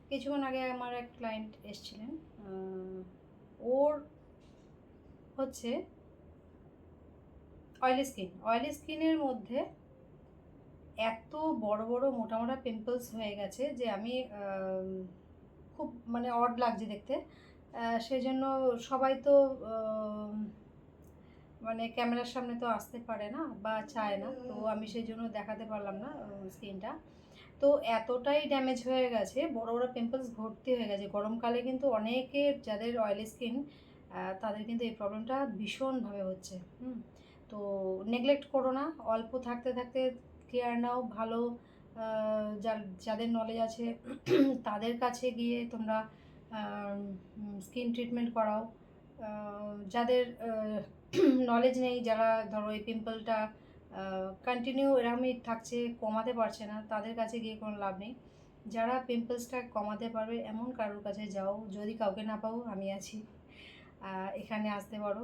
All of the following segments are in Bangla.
কিছুক্ষণ আগে আমার এক ক্লায়েন্ট এসেছিলেন, ওর হচ্ছে অয়েলি স্কিনের মধ্যে এত বড় বড় মোটা মোটা পিম্পলস হয়ে গেছে যে আমি খুব মানে অড লাগছে দেখতে। সেই জন্য সবাই তো মানে ক্যামেরার সামনে তো আসতে পারে না বা চায় না, তো আমি সেই জন্য দেখাতে পারলাম না স্কিনটা। তো এতটাই ড্যামেজ হয়ে গেছে, বড় বড় পিম্পলস ভর্তি হয়ে গেছে। গরমকালে কিন্তু অনেকের যাদের অয়েলি স্কিন তাদের কিন্তু এই প্রবলেমটা ভীষণভাবে হচ্ছে। তো নেগলেক্ট করো না, অল্প থাকতে থাকতে কেয়ার নাও ভালো। যাদের নলেজ আছে তাদের কাছে গিয়ে তোমরা স্কিন ট্রিটমেন্ট করাও। যাদের নলেজ নেই, যারা ধরো এই পিম্পলটা কন্টিনিউ এরকমই থাকছে, কমাতে পারছে না, তাদের কাছে গিয়ে কোনো লাভ নেই। যারা পিম্পলসটা কমাতে পারবে এমন কারোর কাছে যাও। যদি কাউকে না পাও, আমি আছি, এখানে আসতে পারো।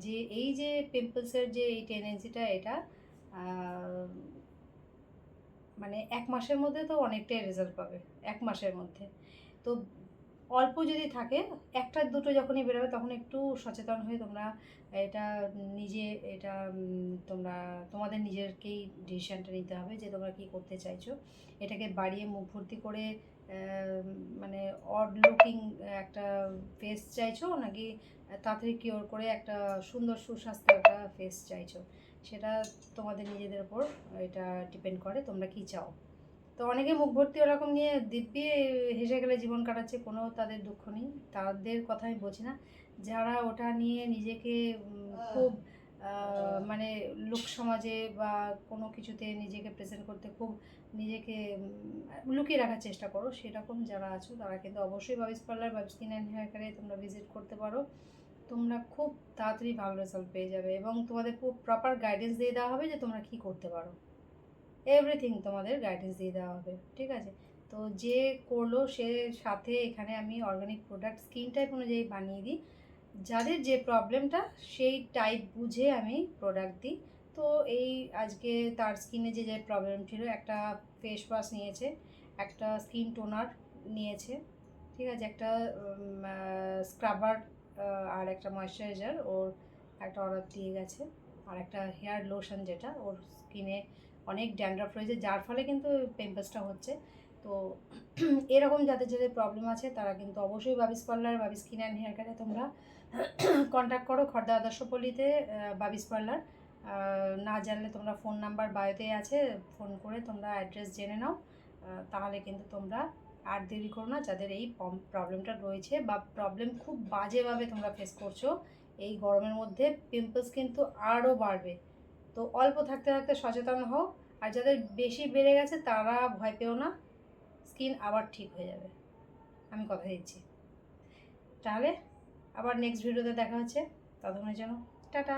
যে এই যে পিম্পলসের যে এই টেন্ডেন্সিটা, এটা মানে 1 মাসের মধ্যে তো অনেকটাই রেজাল্ট পাবে, 1 মাসের মধ্যে। তো অল্প যদি থাকে, একটা দুটো যখনই বেরোবে তখন একটু সচেতন হয়ে তোমরা এটা এটা তোমরা তোমাদের নিজেরকেই ডিসিশানটা নিতে হবে যে তোমরা কী করতে চাইছো। এটাকে বাড়িয়ে মুখ ভর্তি করে মানে অড লুকিং একটা ফেস চাইছো, নাকি তাড়াতাড়ি কিওর করে একটা সুন্দর সুস্বাস্থ্য একটা ফেস চাইছো, সেটা তোমাদের নিজেদের ওপর এটা ডিপেন্ড করে তোমরা কি চাও। তো অনেকে মুখ ভর্তি ওরকম নিয়ে দিব্যি হেসে গেলে জীবন কাটাচ্ছে, কোনো তাদের দুঃখ নেই, তাদের কথা আমি বলছি না। যারা ওটা নিয়ে নিজেকে খুব মানে লোক সমাজে বা কোনো কিছুতে নিজেকে প্রেজেন্ট করতে খুব নিজেকে লুকিয়ে রাখার চেষ্টা করো, সেরকম যারা আছো তারা কিন্তু অবশ্যই বাবিস পার্লার বা স্কিন অ্যান্ড হেয়ার কেয়ারে তোমরা ভিজিট করতে পারো। তোমরা খুব তাড়াতাড়ি ভালো রেজাল্ট পেয়ে যাবে এবং তোমাদের খুব প্রপার গাইডেন্স দিয়ে দেওয়া হবে যে তোমরা কী করতে পারো। এভরিথিং তোমাদের গাইডেন্স দিয়ে দেওয়া হবে, ঠিক আছে? তো যে করলো সে সাথে এখানে আমি অর্গানিক প্রোডাক্ট স্কিন টাইপ অনুযায়ী বানিয়ে দিই, যাদের যে প্রবলেমটা সেই টাইপ বুঝে আমি প্রোডাক্ট দিই। তো এই আজকে তার স্কিনে যে যে প্রবলেম ছিল, একটা ফেস ওয়াশ নিয়েছে, একটা স্কিন টোনার নিয়েছে, ঠিক আছে, একটা স্ক্রাবার আর একটা ময়েশ্চারাইজার ওর একটা অর্ডার দিয়ে গেছে, আর একটা হেয়ার লোশন, যেটা ওর স্কিনে অনেক ড্যান্ড্রাফ রয়েছে যার ফলে কিন্তু পিম্পলসটা হচ্ছে। তো এরকম যাদের যাদের প্রবলেম আছে তারা কিন্তু অবশ্যই বাবিস পার্লার, বাবিস স্কিন অ্যান্ড হেয়ার কেয়ারে তোমরা কন্ট্যাক্ট করো। খর্দা আদর্শপল্লীতে বাবিস পার্লার। না জানলে তোমরা ফোন নাম্বার বায়োতে আছে, ফোন করে তোমরা অ্যাড্রেস জেনে নাও। তাহলে কিন্তু তোমরা আর দেরি করো না, যাদের এই প্রবলেমটা রয়েছে বা প্রবলেম খুব বাজেভাবে তোমরা ফেস করছো এই গরমের মধ্যে, পিম্পলস কিন্তু আরও বাড়বে। তো অল্প থাকতে থাকতে সচেতন হও। আর যাদের বেশি বেড়ে গেছে তারা ভয় পেও না, স্কিন আবার ঠিক হয়ে যাবে, আমি কথা দিচ্ছি। তাহলে আবার নেক্সট ভিডিওতে দেখা হচ্ছে, ততক্ষণের জন্য টাটা।